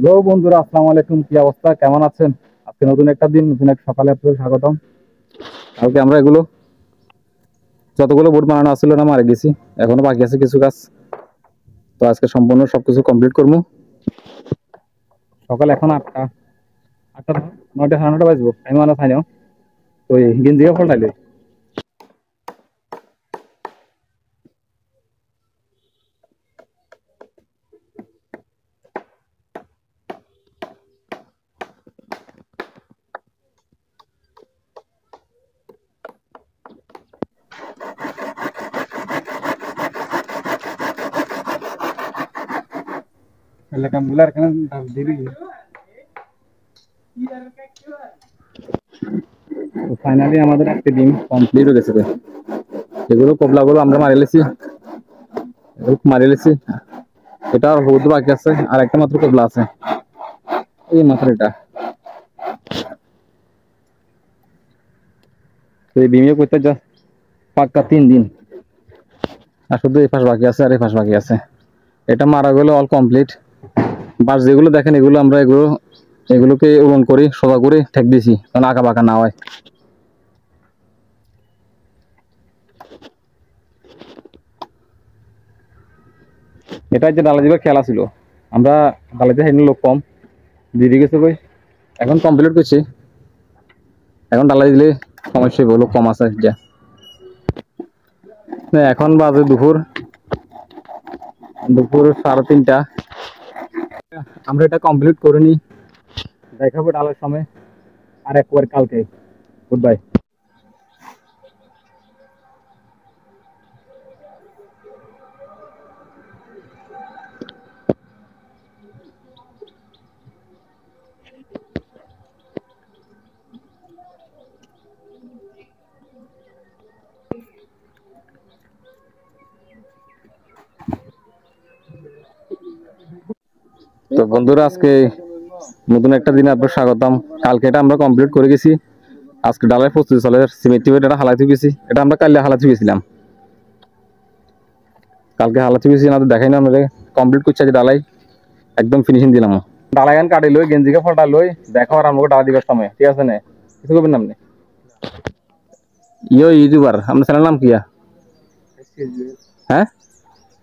Hello বন্ধুরা, আসসালামু আলাইকুম। কি অবস্থা, কেমন আছেন? আজকে নতুন একটা দিন, নতুন এক সকালে আপনাদের স্বাগতম। কালকে আমরা এগুলো যতগুলো বোর্ড বানানো আসছিল না মারা গেছি, এখনো বাকি আছে কিছু কাজ। তো আজকে সম্পূর্ণ সবকিছু কমপ্লিট করবো। সকাল এখন 8টা, 8টা 9টা, 9:30 বাজবো। আমি মানে খাই নাও তো এই গেঞ্জি কাপড় নাইলে কামগুলো এখানে দিবি। ফাইনালি আমাদের একটা ডিম কমপ্লিট হয়ে গেছে। এগুলো কবলাগুলো আমরা মারিলেছি, মারিলেছি। এটা আর বহুত বাকি আছে, আর একটা মাত্র কবলা আছে, এই মাত্র এটা। তো এই ডিমে করতে যা পাক্কা 3 দিন, আর শুধু এই পাশ বাকি আছে আর এই পাশ বাকি আছে। এটা মারা গেলে অল কমপ্লিট। বাস যেগুলো দেখেন এগুলো আমরা এগুলোকে উলন করি, সোজা করে ঠেক দিছি কারণ আঁকা বাঁকা না হয়। এটা যে ডালা দিবার খেলা ছিল, আমরা ডালাতে হেন লোক কম দিয়ে গেছে কই, এখন কমপ্লিট করছি। এখন ডালা দিলে সমস্যা হবে, লোক কম আছে যা। এখন বাজে দুপুর দুপুর 3:30। আমরা এটা কমপ্লিট করিনি, দেখাবো ডালার সময় আর একবার কালকে। Good bye. তো বন্ধুরা, আজকে নতুন একটা দিনে আপনার স্বাগতম। কালকে এটা আমরা কমপ্লিট করে গেছি, আজকে ডালাই প্রস্তুতি চলে। সিমেন্ট এটা হালাইতে গেছি, এটা আমরা কালকে হালাতে গেছিলাম। কালকে হালাতে গেছি না, দেখাই না আমরা কমপ্লিট করছি। আজ ডালাই একদম ফিনিশিং দিলাম। ডালাই গান কাটি লই, গেঞ্জিকে ফটা লই, দেখো আর আমাকে ডালা দিবার সময়, ঠিক আছে না? কিছু করবেন না আপনি। ইউটিউবার আপনার চ্যানেল নাম কি? হ্যাঁ,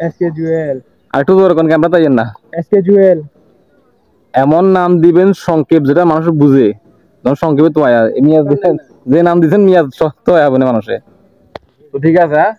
এসকে জুয়েল। আর একটু দূর কোন ক্যামেরা তাই না? এসকে জুয়েল। এমন নাম দিবেন সংক্ষেপ যেটা মানুষ বুঝে। ধরুন সংক্ষেপে তো মিয়াজ দিচ্ছেন, যে নাম দিচ্ছেন মিয়াজ তো হবে না মানুষে। তো ঠিক আছে, হ্যাঁ।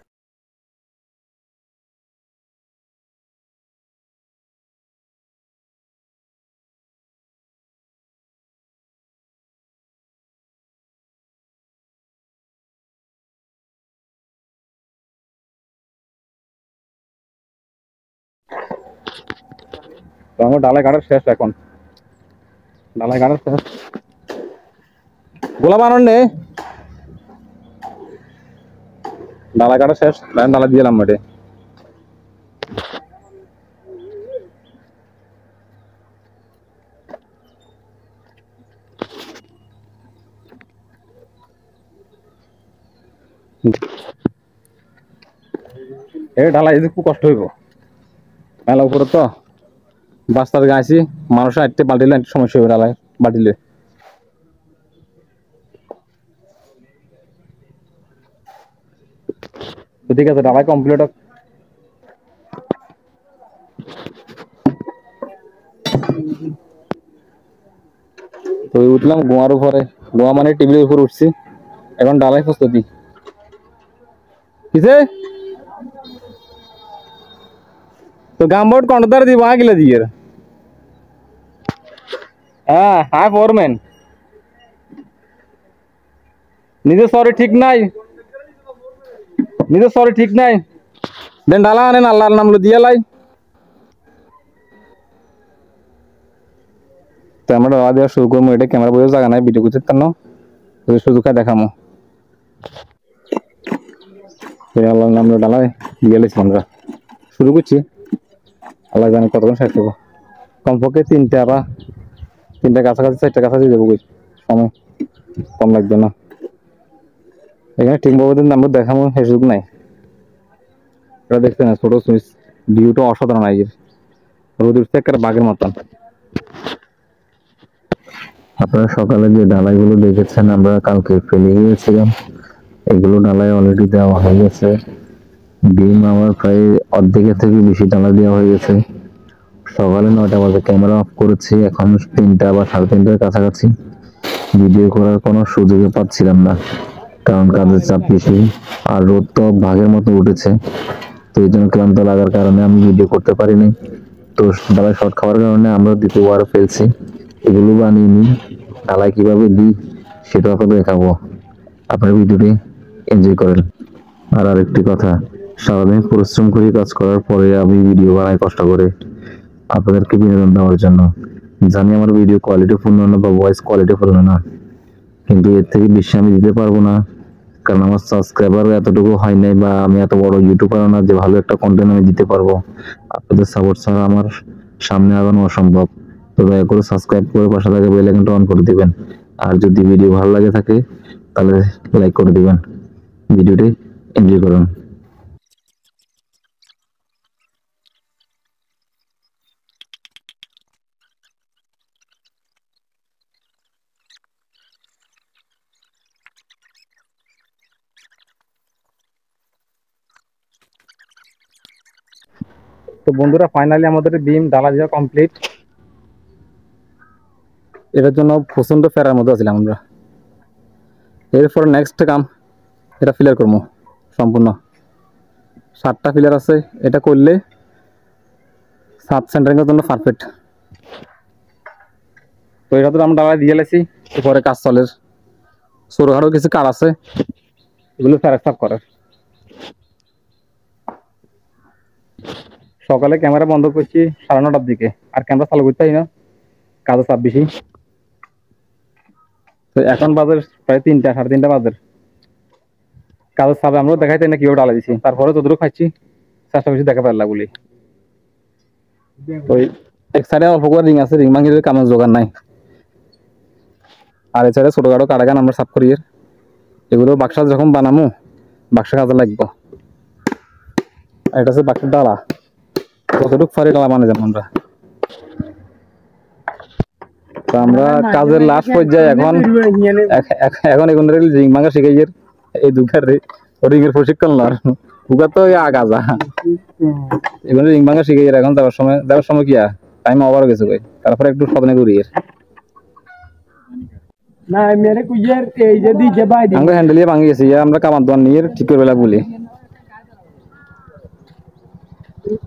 তো আমার ডালাই কাটার শেষ, এখন ডালাই কাটার শেষ। গোলা বানান নেই, ডালাই কাটা শেষ। ডালা দিলাম মাঠে। এই ঢালাই খুব কষ্ট হইব, মেলা উপরে তো বাস্তার গাইছি, মানুষের আটতে বাল্টিলে সমস্যা হইব ডালাই বাল্টিলে। তো ঠিক আছে, ডালাই কমপ্লিট। তো উঠলাম গোয়ার উপরে, গোয়া মানে টেবিলের উপর উঠছি। এখন ডালাই প্রস্তুতি কিসে তো গামবোর্ড কন্ট্রাক্টর দিব আগিলা দিয়ে। হ্যাঁ হাই ফোরম্যান, নিজের সরি ঠিক নাই, নিজের সরি ঠিক নাই। দেন ডালা আনেন, আল্লাহর নাম দিয়ে লাই। তো আমরা ডালা দেওয়া শুরু করবো। এটা ক্যামেরা বইয়েও জায়গা নাই, ভিডিও করতে কেন সুযোগ দেখামো। আল্লাহর নাম ডালায় দিয়ে লেছি আমরা, শুরু করছি। আল্লাহ জানি কতক্ষণ শেষ দেবো। কমপক্ষে 3টা বা 3টা কাছাকাছি 4টা কাছাকাছি দেবো, সময় কম লাগবে না। এখানে ঠিকভাবে আমরা দেখাবো সেই সুযোগ নাই। এটা দেখতে না, ছোট সুইচ ভিউটা অসাধারণ। আইজের রোদ উঠছে একটা বাঘের মতন। আপনারা সকালে যে ডালাইগুলো দেখেছেন আমরা কালকে ফেলে গিয়েছিলাম, এগুলো ডালাই অলরেডি দেওয়া হয়ে গেছে। ডিম আমার প্রায় অর্ধেকের থেকে বেশি ডালা দেওয়া হয়ে গেছে। সকালে 9টা বাজে ক্যামেরা অফ করেছি, এখন 3টা বা 3:30টার কাছাকাছি। ভিডিও করার কোনো সুযোগই পাচ্ছিলাম না, কারণ কাজের চাপ বেশি আর রোদ তো ভাগের মতো উঠেছে। তো এই জন্য ক্লান্ত লাগার কারণে আমি ভিডিও করতে পারিনি। তো ডালায় শর্ট খাওয়ার কারণে আমরা দ্বিতীয়বার ফেলছি। এগুলো বানিয়ে নিই, ডালায় কিভাবে দিই সেটা আপনাদের দেখাবো। আপনার ভিডিওটি এনজয় করেন। আর আরেকটি কথা, সারাদিন পরিশ্রম করে কাজ করার পরে আমি ভিডিও বানাই কষ্ট করে আপনাদেরকে বিনোদন দেওয়ার জন্য। জানি আমার ভিডিও কোয়ালিটি পূর্ণ না বা ভয়েস কোয়ালিটি পূর্ণ না, কিন্তু এর থেকে বেশি আমি দিতে পারবো না, কারণ আমার সাবস্ক্রাইবার এতটুকু হয় নাই বা আমি এত বড় ইউটিউবার না যে ভালো একটা কন্টেন্ট আমি দিতে পারবো। আপনাদের সাপোর্ট ছাড়া আমার সামনে আগানো অসম্ভব। তো দয়া করে সাবস্ক্রাইব করে পাশে থাকা বেল আইকনটা অন করে দিবেন। আর যদি ভিডিও ভালো লাগে থাকে তাহলে লাইক করে দিবেন। ভিডিওটি এনজয় করুন। তো বন্ধুরা, ফাইনালি আমাদের বিম ডালা দেওয়া কমপ্লিট। এটার জন্য প্রচন্ড ফেরার মধ্যে আছিলাম আমরা। এরপর নেক্সট কাম এটা ফিলার করবো সম্পূর্ণ। 7টা ফিলার আছে, এটা করলে সাব সেন্টারিংয়ের জন্য পারফেক্ট। তো এটা তো আমরা ডালা দিয়ে গেছি, এরপরে কাজ চলে। ছোটখাটো কিছু কাজ আছে, এগুলো ফেরাক সাফ করার। সকালে ক্যামেরা বন্ধ করছি 9:30টার দিকে, আর ক্যামেরা চালু করতে হয় না, কাজের চাপ বেশি। তো এখন বাজে প্রায় 3টা 3:30 বাজে। কাজের চাপে আমরাও দেখাইতে না কিভাবে ডালা দিছি, তারপরে যতটুকু খাচ্ছি চেষ্টা করছি দেখা পারলা বলি। তো এক সাইডে অল্প করে রিং আছে, রিং ভাঙিয়ে কামের জোগাড় নাই। আর এই সাইডে ছোটখাটো কাটাগান আমরা সাফ করি। এগুলো বাক্সা যখন বানামো বাক্সা কাজে লাগবো। এটা হচ্ছে বাক্সের ডালা, কতটুকু ফারি ডালা বানাই যাবো আমরা। তো আমরা কাজের লাস্ট পর্যায়ে এখন এখন রিং ভাঙা শিখাই। এই দুঃখের রিং এর প্রশিক্ষণ লর উগা তো আগাজা এখন রিং ভাঙা শিখাই। এখন যাওয়ার সময় কি টাইম ওভার গেছে কই, তারপরে একটু সদনে করি। না মেরে কুইয়ার এই যে দিকে বাইরে আমরা হ্যান্ডেলিয়ে ভাঙি গেছি, আমরা কামার দোয়ান নিয়ে ঠিক করে বেলা বলি।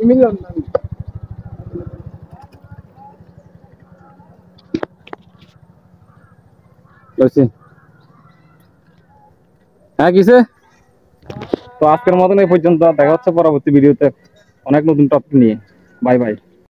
মিলন হ্যাঁ কিসে। তো আজকের মতন এই পর্যন্ত, দেখা হচ্ছে পরবর্তী ভিডিওতে অনেক নতুন টপিক নিয়ে। Bye bye.